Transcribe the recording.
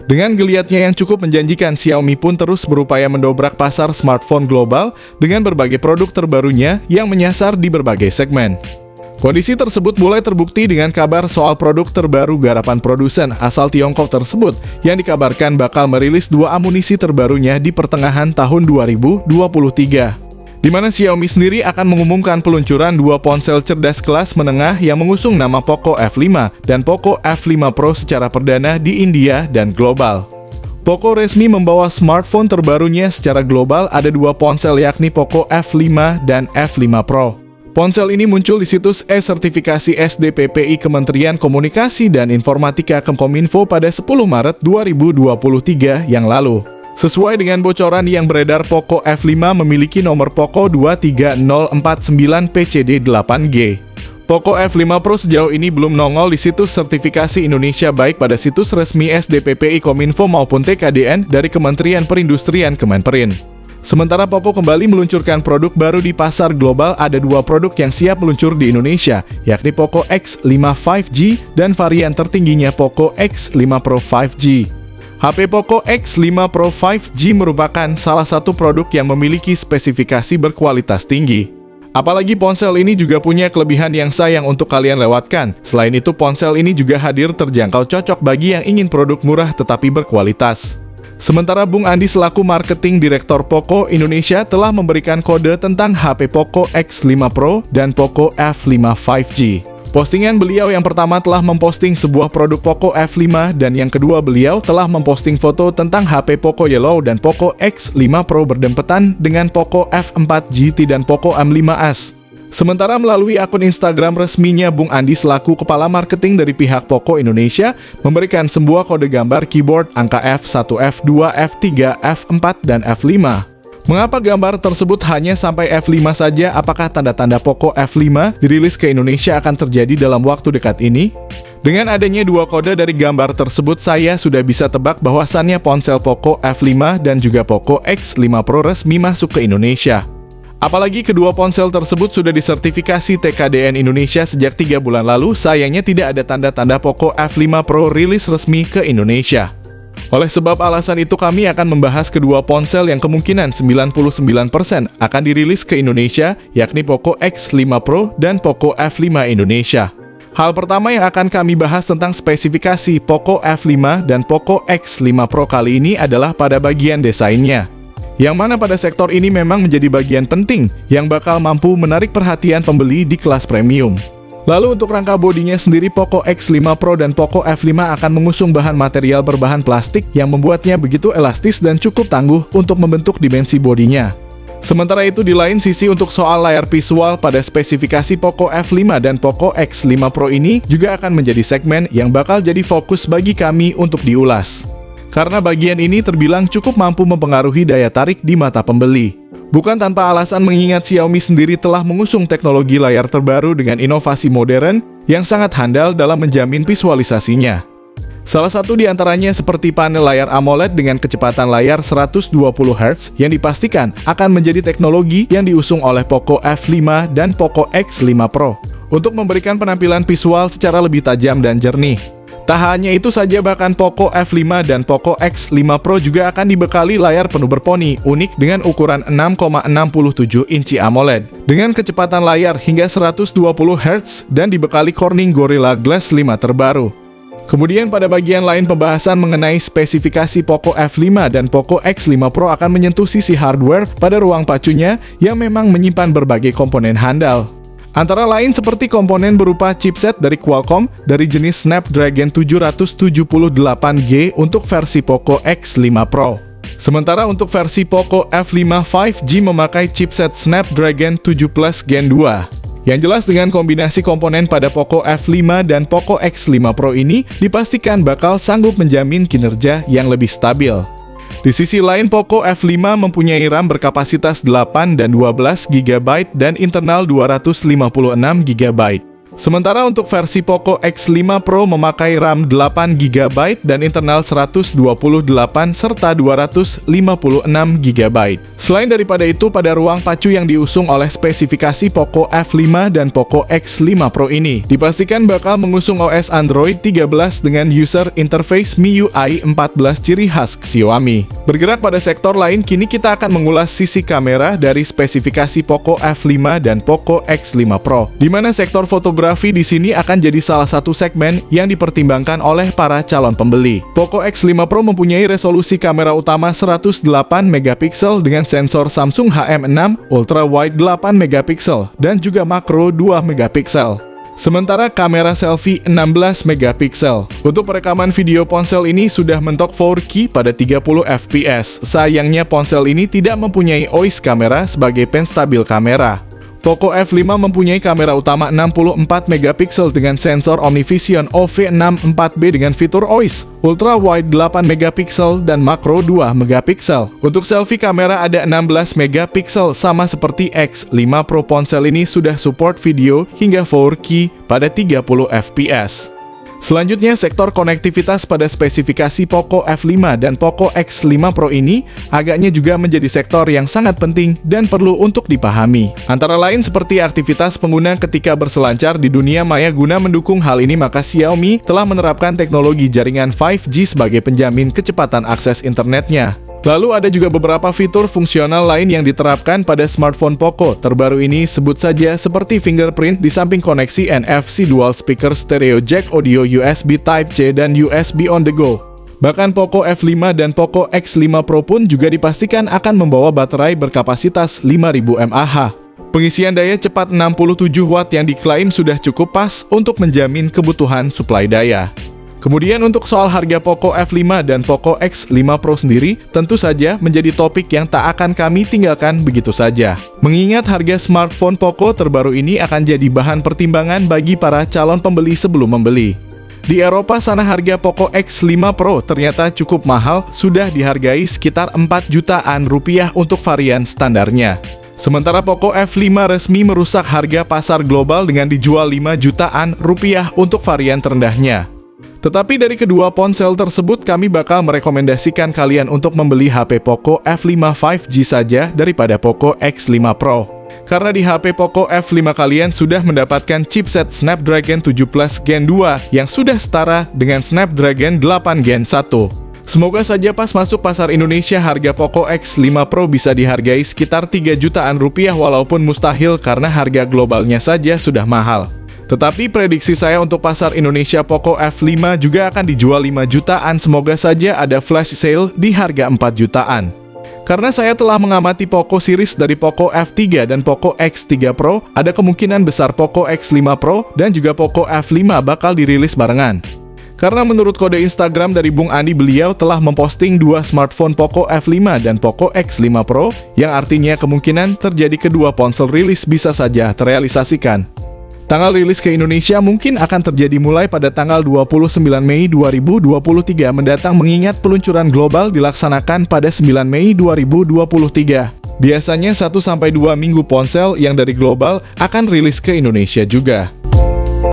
Dengan geliatnya yang cukup menjanjikan, Xiaomi pun terus berupaya mendobrak pasar smartphone global dengan berbagai produk terbarunya yang menyasar di berbagai segmen. Kondisi tersebut mulai terbukti dengan kabar soal produk terbaru garapan produsen asal Tiongkok tersebut yang dikabarkan bakal merilis 2 amunisi terbarunya di pertengahan tahun 2023. Di mana Xiaomi sendiri akan mengumumkan peluncuran 2 ponsel cerdas kelas menengah yang mengusung nama Poco F5 dan Poco F5 Pro secara perdana di India dan global. Poco resmi membawa smartphone terbarunya secara global, ada 2 ponsel yakni Poco F5 dan F5 Pro. Ponsel ini muncul di situs e-sertifikasi SDPPI Kementerian Komunikasi dan Informatika Kominfo pada 10 Maret 2023 yang lalu. Sesuai dengan bocoran yang beredar, Poco F5 memiliki nomor Poco 23049PCD8G. Poco F5 Pro sejauh ini belum nongol di situs sertifikasi Indonesia baik pada situs resmi SDPPI Kominfo maupun TKDN dari Kementerian Perindustrian Kemenperin. Sementara Poco kembali meluncurkan produk baru di pasar global, ada 2 produk yang siap meluncur di Indonesia, yakni Poco X5 5G dan varian tertingginya Poco X5 Pro 5G. HP Poco X5 Pro 5G merupakan salah satu produk yang memiliki spesifikasi berkualitas tinggi. Apalagi ponsel ini juga punya kelebihan yang sayang untuk kalian lewatkan. Selain itu, ponsel ini juga hadir terjangkau, cocok bagi yang ingin produk murah tetapi berkualitas. Sementara Bung Andi selaku Marketing Direktur Poco Indonesia telah memberikan kode tentang HP Poco X5 Pro dan Poco F5 5G. Postingan beliau yang pertama telah memposting sebuah produk Poco F5 dan yang kedua beliau telah memposting foto tentang HP Poco Yellow dan Poco X5 Pro berdempetan dengan Poco F4 GT dan Poco M5s. Sementara melalui akun Instagram resminya, Bung Andi selaku Kepala Marketing dari pihak Poco Indonesia memberikan sebuah kode gambar keyboard angka F1, F2, F3, F4, dan F5. Mengapa gambar tersebut hanya sampai F5 saja? Apakah tanda-tanda Poco F5 dirilis ke Indonesia akan terjadi dalam waktu dekat ini? Dengan adanya 2 kode dari gambar tersebut, saya sudah bisa tebak bahwasannya ponsel Poco F5 dan juga Poco X5 Pro resmi masuk ke Indonesia. Apalagi kedua ponsel tersebut sudah disertifikasi TKDN Indonesia sejak 3 bulan lalu, sayangnya tidak ada tanda-tanda Poco F5 Pro rilis resmi ke Indonesia. Oleh sebab alasan itu, kami akan membahas kedua ponsel yang kemungkinan 99% akan dirilis ke Indonesia, yakni Poco X5 Pro dan Poco F5 Indonesia. Hal pertama yang akan kami bahas tentang spesifikasi Poco F5 dan Poco X5 Pro kali ini adalah pada bagian desainnya, yang mana pada sektor ini memang menjadi bagian penting yang bakal mampu menarik perhatian pembeli di kelas premium. Lalu untuk rangka bodinya sendiri, Poco X5 Pro dan Poco F5 akan mengusung bahan material berbahan plastik yang membuatnya begitu elastis dan cukup tangguh untuk membentuk dimensi bodinya. Sementara itu di lain sisi, untuk soal layar visual, pada spesifikasi Poco F5 dan Poco X5 Pro ini juga akan menjadi segmen yang bakal jadi fokus bagi kami untuk diulas. Karena bagian ini terbilang cukup mampu mempengaruhi daya tarik di mata pembeli. Bukan tanpa alasan, mengingat Xiaomi sendiri telah mengusung teknologi layar terbaru dengan inovasi modern yang sangat handal dalam menjamin visualisasinya. Salah satu di antaranya seperti panel layar AMOLED dengan kecepatan layar 120 Hz yang dipastikan akan menjadi teknologi yang diusung oleh Poco F5 dan Poco X5 Pro untuk memberikan penampilan visual secara lebih tajam dan jernih. Tak hanya itu saja, bahkan Poco F5 dan Poco X5 Pro juga akan dibekali layar penuh berponi unik dengan ukuran 6,67 inci AMOLED dengan kecepatan layar hingga 120 Hz dan dibekali Corning Gorilla Glass 5 terbaru. Kemudian pada bagian lain, pembahasan mengenai spesifikasi Poco F5 dan Poco X5 Pro akan menyentuh sisi hardware pada ruang pacunya yang memang menyimpan berbagai komponen handal. Antara lain seperti komponen berupa chipset dari Qualcomm dari jenis Snapdragon 778G untuk versi Poco X5 Pro. Sementara untuk versi Poco F5 5G memakai chipset Snapdragon 7 Plus Gen 2. Yang jelas dengan kombinasi komponen pada Poco F5 dan Poco X5 Pro ini dipastikan bakal sanggup menjamin kinerja yang lebih stabil. Di sisi lain, Poco F5 mempunyai RAM berkapasitas 8 dan 12 GB dan internal 256 GB. Sementara untuk versi Poco X5 Pro memakai RAM 8GB dan internal 128 serta 256GB. Selain daripada itu, pada ruang pacu yang diusung oleh spesifikasi Poco F5 dan Poco X5 Pro ini, dipastikan bakal mengusung OS Android 13 dengan user interface MIUI 14 ciri khas Xiaomi. Bergerak pada sektor lain, kini kita akan mengulas sisi kamera dari spesifikasi Poco F5 dan Poco X5 Pro, di mana sektor fotografi di sini akan jadi salah satu segmen yang dipertimbangkan oleh para calon pembeli. Poco X5 Pro mempunyai resolusi kamera utama 108 megapiksel dengan sensor Samsung HM6, ultra wide 8 megapiksel dan juga makro 2 megapiksel. Sementara kamera selfie 16 megapiksel. Untuk perekaman video ponsel ini sudah mentok 4K pada 30 fps. Sayangnya ponsel ini tidak mempunyai OIS kamera sebagai penstabil kamera. Poco F5 mempunyai kamera utama 64 megapiksel dengan sensor OmniVision OV64B dengan fitur OIS, ultra wide 8 megapiksel dan makro 2 megapiksel. Untuk selfie kamera ada 16 megapiksel sama seperti X5 Pro. Ponsel ini sudah support video hingga 4K pada 30 fps. Selanjutnya, sektor konektivitas pada spesifikasi Poco F5 dan Poco X5 Pro ini agaknya juga menjadi sektor yang sangat penting dan perlu untuk dipahami. Antara lain seperti aktivitas pengguna ketika berselancar di dunia maya. Guna mendukung hal ini, maka Xiaomi telah menerapkan teknologi jaringan 5G sebagai penjamin kecepatan akses internetnya. Lalu ada juga beberapa fitur fungsional lain yang diterapkan pada smartphone Poco. Terbaru ini sebut saja seperti fingerprint di samping koneksi NFC, dual speaker stereo jack audio, USB Type-C dan USB on the go. Bahkan Poco F5 dan Poco X5 Pro pun juga dipastikan akan membawa baterai berkapasitas 5000 mAh. Pengisian daya cepat 67 Watt yang diklaim sudah cukup pas untuk menjamin kebutuhan suplai daya. Kemudian untuk soal harga Poco F5 dan Poco X5 Pro sendiri, tentu saja menjadi topik yang tak akan kami tinggalkan begitu saja. Mengingat harga smartphone Poco terbaru ini akan jadi bahan pertimbangan bagi para calon pembeli sebelum membeli. Di Eropa sana harga Poco X5 Pro ternyata cukup mahal, sudah dihargai sekitar 4 jutaan rupiah untuk varian standarnya. Sementara Poco F5 resmi merusak harga pasar global dengan dijual 5 jutaan rupiah untuk varian terendahnya. Tetapi dari kedua ponsel tersebut, kami bakal merekomendasikan kalian untuk membeli HP Poco F5 5G saja daripada Poco X5 Pro. Karena di HP Poco F5 kalian sudah mendapatkan chipset Snapdragon 7 Plus Gen 2 yang sudah setara dengan Snapdragon 8 Gen 1. Semoga saja pas masuk pasar Indonesia harga Poco X5 Pro bisa dihargai sekitar 3 jutaan rupiah, walaupun mustahil karena harga globalnya saja sudah mahal. Tetapi prediksi saya untuk pasar Indonesia Poco F5 juga akan dijual 5 jutaan. Semoga saja ada flash sale di harga 4 jutaan. Karena saya telah mengamati Poco series dari Poco F3 dan Poco X3 Pro, ada kemungkinan besar Poco X5 Pro dan juga Poco F5 bakal dirilis barengan. Karena menurut kode Instagram dari Bung Andi, beliau telah memposting dua smartphone Poco F5 dan Poco X5 Pro, yang artinya kemungkinan terjadi kedua ponsel rilis bisa saja terrealisasikan. Tanggal rilis ke Indonesia mungkin akan terjadi mulai pada tanggal 29 Mei 2023 mendatang, mengingat peluncuran global dilaksanakan pada 9 Mei 2023. Biasanya 1-2 minggu ponsel yang dari global akan rilis ke Indonesia juga.